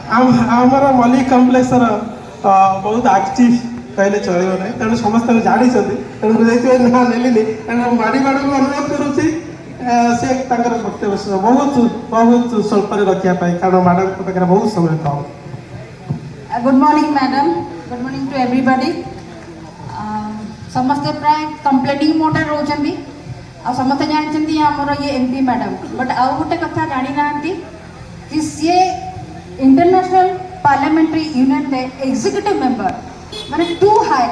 आमर मल्लिक कम्प्लेक्स बहुत एक्टिव कहले चलो ना तेणु समस्त जानते तेणु ना नेली तेणु माड़ी माड़ को अनुरोध करुच्ची से वक्तव्य बहुत बहुत स्वल्प रखापी कारण मैडम पाखे बहुत समय कम। Good morning madam, good morning to everybody. समस्ते प्राय कंप्लेनिंग मोड रोचंदी आ समस्त जानते आमर ये एमपी मैडम बट आउ गोटे कथा जानी ना कि सी इंटरनेशनल पार्लियामेंट्री यूनियन रे एग्जीक्यूटिव मेंबर माने टू हाई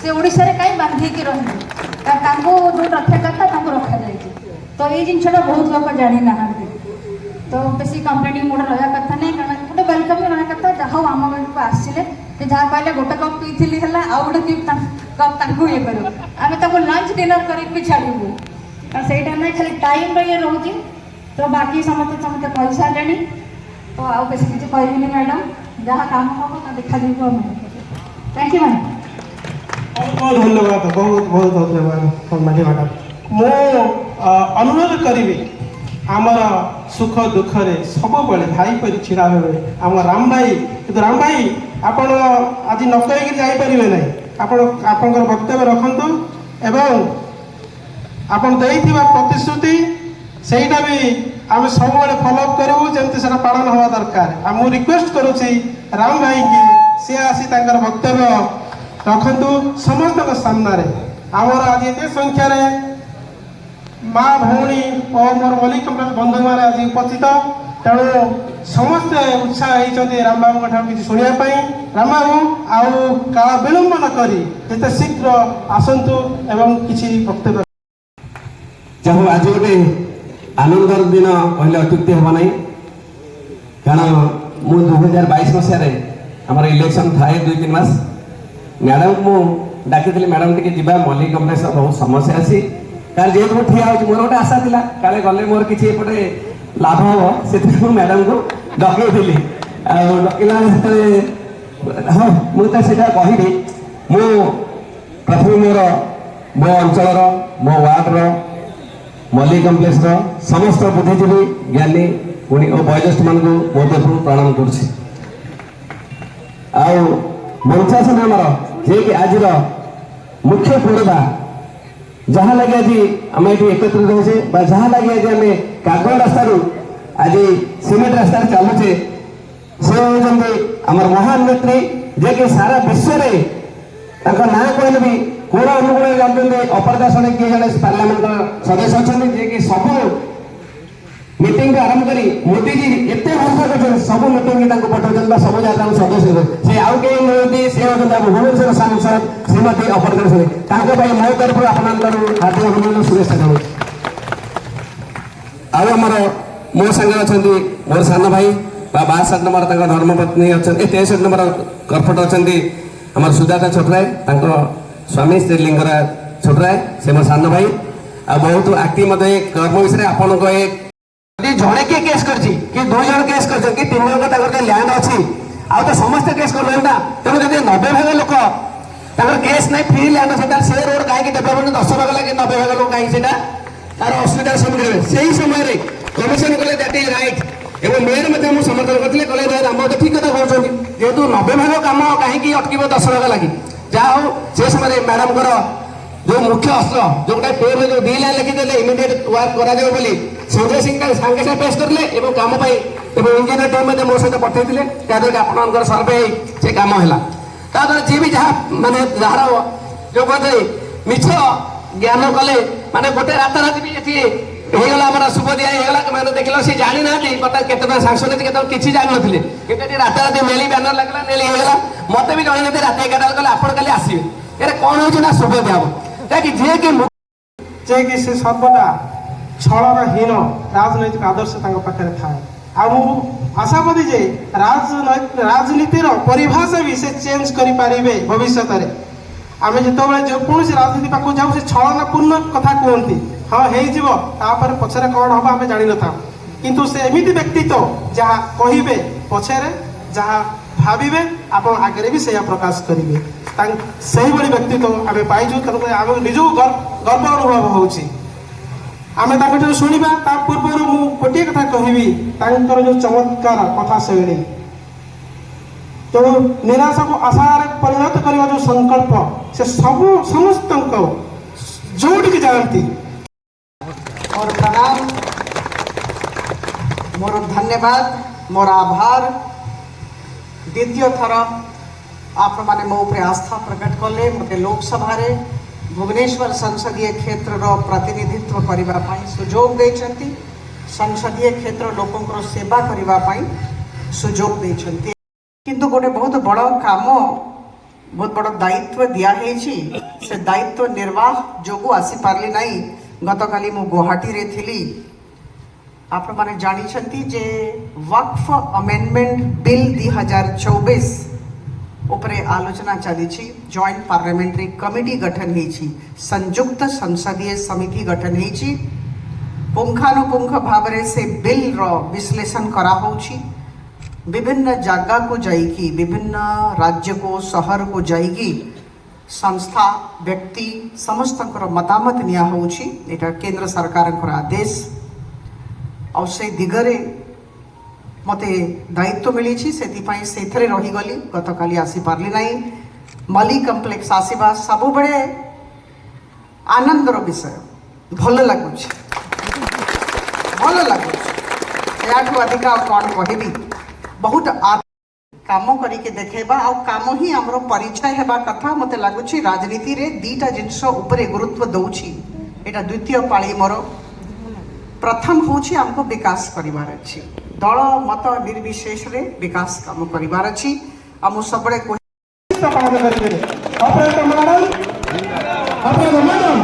से ओडिशा रे काई बांधी के रहने जो रखा कथा रखा जाए तो ये जिनटा बहुत लोग जानी ना तो बेसी कंप्लेनिंग मोड रहा कथा नहीं कारण गोटे वेलकम रहा कथा जहाँ आम को आसले जहाँ कहले गोटे कप पीली है आउ गोटे कप ये करूँ आम लंच डिनर कर छाड़ू सहीटा ना खाली टाइम ये रोचे तो बाकी समस्त समस्त कही सारे तो आउ बेस किसी कहबी मैडम जहाँ काम हम देखा थैंक यू मैडम। बहुत बहुत धन्यवाद बहुत बहुत धन्यवाद मैडम। मु अनुरोध करी आमर सुख दुख रे सब बड़े भाई परी छिड़ा हुए आम राम भाई किंतु राम भाई आपण आज न कहीकि जापारे ना आपण वक्तव्य रखु एवं आपण देइथिबा प्रतिश्रुति सेटा भी आम सब फॉलोअप करूँ जमती से पालन हवा दरकार आ मु रिक्वेस्ट करुच्ची राम भाई की सी आसी वक्तव्य रखु समस्त सामने आमर आज एत संख्यार माँ भौणी और मोर मल्लिक कम्प्लेक्स बंधु मैंने आज उपस्थित तेणु समस्ते उत्साह होती राम बाबू किसी शुणापी राम बाबू आउ काल विलंब न करी जिते शीघ्र आसतु एवं किसी वक्तव्य चाहू आज गोटे आनंदर दिन कहले अत्युक्ति हम ना कारण मु 2022 मसीह आम इलेक्शन थाए 2-3 मास मैडम को डाकी मैडम टी जा मल्लिक कम्प्लेक्स बहुत समस्या अच्छी कारण जेहतु मुझे ठिया हो मोर गोटे आशा था काले गले मोर किसी एपटे लाभ हम से मैडम को डकई डकला हाँ मुझे कहबी मु प्रथम मोर मो अंचल मो वार्डर मल्लिक कम्प्लेक्स समस्त बुद्धिजीवी ज्ञानी पुणी और वयोज्येष्ठ मान मो तरफ प्रणाम कर मंचासन आमर जे कि आज मुख्य पुरोधा जहाँ लगे आज आम ये एकत्रित होचे जहाँ लगे आज आम कागज रास्ता आज सीमेंट रास्ता चलुचे से होती आम महान नेत्री जे कि सारा विश्व में ना कहले भी कोण अनुकूल जानते अपरदा शे किए जड़े पार्लियामेंट सदस्य अच्छा जे कि सब मीटिंग आरंभ कर मोदी जी एत भरोसा कर सब मीटिंग पठाऊँ सब जगह सदस्य से आउ कहीं नुहति से होती भुवनेश्वर सांसद श्रीमती अपरदा शे मो तरफ आपंकर हार्दिक अभिनंदन शुभेच्छा जनाऊँ। आमर मो सागर अच्छा मोर सान भाई 62 नंबर धर्मपत्नी अच्छा 63 नंबर कर्पट अच्छा आम सुजाता छोटराय स्वामी श्रीलिंगराज छोटराय से मोर सान भाई आ बहुत एक्टिव कर्म विषय आपण जड़े किए केस कर 2 जन केस कर 3 जन लैंड अच्छी आ तो समस्त केस कर तेणु जब 90 भाग लोक केस नहीं फ्री लैंड अच्छे से रोड कहीं डेभलपमेंट 10 भाग लगे 90 भाग लोग कहीं तार असुविधार सम्मुखीन से ही समय कमिशन कले दैट इज राइट एवं मेयर मुझे समर्थन करते कहले राम ठीक कथा कहते जेहेतु 90 भाग कम कहीं अटक 10 भाग लगे जहाँ हो से समय मैडम जो मुख्य अस्त्र जो गोटे पेपर जो 2 लाइन लिखिदे इमिडिएट वर्क करा संजय सिंह सागे सागे पेश करें कम इंजीनियर टीम में मो सहित पठेते जहाँद्वारा कि सर्वे से कम है ताद्वारा जी भी जहाँ मानने जार जो कहते मिछ ज्ञान कले माने गोटे राताराति भी ये होगला शुभ दिगला मैंने देख सी जानी ना केतना सांसन किसी जान नी कि राताराति मेली बैनर लगला नेली होगला मत भी जन रात 11 कले आप कल आसवे ये कौन हो शुभ दिया जे कि से सर्वदा छलहीन राजनैतिक आदर्श पाखे थाए आशावादी जे राजनीतिर परिभाषा भी से चेंज करें भविष्य में आम जो कौन राजनीति पाक जाऊ से छलनापूर्ण कथा कहती हाँ होपर पचर कौन हम आम जान ना किंतु से एमती व्यक्तित्व जहाँ कहे पचर जहाँ भावे आप आगे भी से प्रकाश करेंगे से व्यक्तित्व आम पाइचु आम निज गर्व अनुभव होची आम शुणा पूर्व मुझे गोटे कथा कहबी जो चमत्कार कथा शैली ତେଣୁ ନିରାଶାକୁ ଆଶାରେ ପରିଣତ କରିବା ଯେଉଁ ସଂକଳ୍ପ ସେ ସବୁ ସମସ୍ତଙ୍କ ଯୋଉଠିକି ଯାଆନ୍ତି और प्रणाम मोर धन्यवाद मोर आभार द्वितीय थर आप माने मो उपरे आस्था प्रकट कले मते लोकसभा रे भुवनेश्वर संसदीय क्षेत्र रो प्रतिनिधित्व करिबा पई सुजोग दैछंती संसदीय क्षेत्र लोकंकर सेवा करिबा पई सुजोग दैछंती किंतु गोटे बहुत बड़ काम बहुत बड़ दायित्व दिया हेछि से दायित्व निर्वाह जोगु आसी पारली नाही गतकाली मु गुवाहाटी रे थिली आप माने जानी जे वक्फ अमेंडमेंट बिल 2024 उपरे आलोचना चली जॉइंट पार्लियामेंट्री कमिटी गठन होती संयुक्त संसदीय समिति गठन होती पुंखानुपुंख भाव से बिल रो विश्लेषण करा होची विभिन्न जगह को जाइकी विभिन्न राज्य को शहर को जाइकी संस्था व्यक्ति समस्त मतामत निया होची एटा केंद्र सरकार आदेश और से दिगरे मते दायित्व मिली से रहीगली गतकाली आसी पारली नहीं मली कम्प्लेक्स आसवा सब बड़े आनंदर विषय भल लगुच अधिका कौन कहबी बहुत काम करके देखेबा आ काम ही हमरो परिचय हेबा कथा मते लागुची राजनीति रे दीटा जिनस उपरे गुरुत्व दउची एटा द्वितीय पाळी मोर प्रथम होची हमको विकास करिवार अछि दल मत निर्विशेष रे विकास काम करिवार अछि हम सबळे पालन करिबे ऑपरेटर मैडम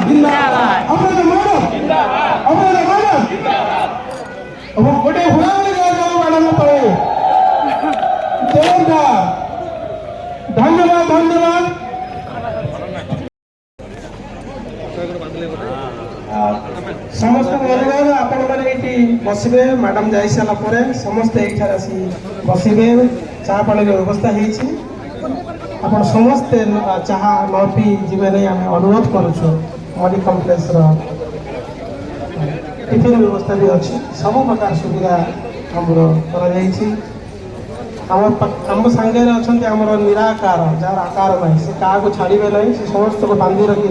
जिंदाबाद ऑपरेटर मैडम जिंदाबाद अब गोटे हुलाले जाओ मैडम पळे धन्यवाद धन्यवाद समस्त धन्यवाद आपण माने एठी बसिबे मैडम जाई साला परे समस्त एक थारा आसी बसिबे चाह पानी व्यवस्था हेछि आपण समस्त चाह न पी जीवे नै हम अनुरोध करूछु मली कॉम्प्लेक्स रो टिफिन व्यवस्था भी अछि सब प्रकार सुविधा हमरो करा जाईछि आम सांगे अच्छा आम निराकार जार आकार ना से क्या छाड़े ना से समस्त को बांधी रखी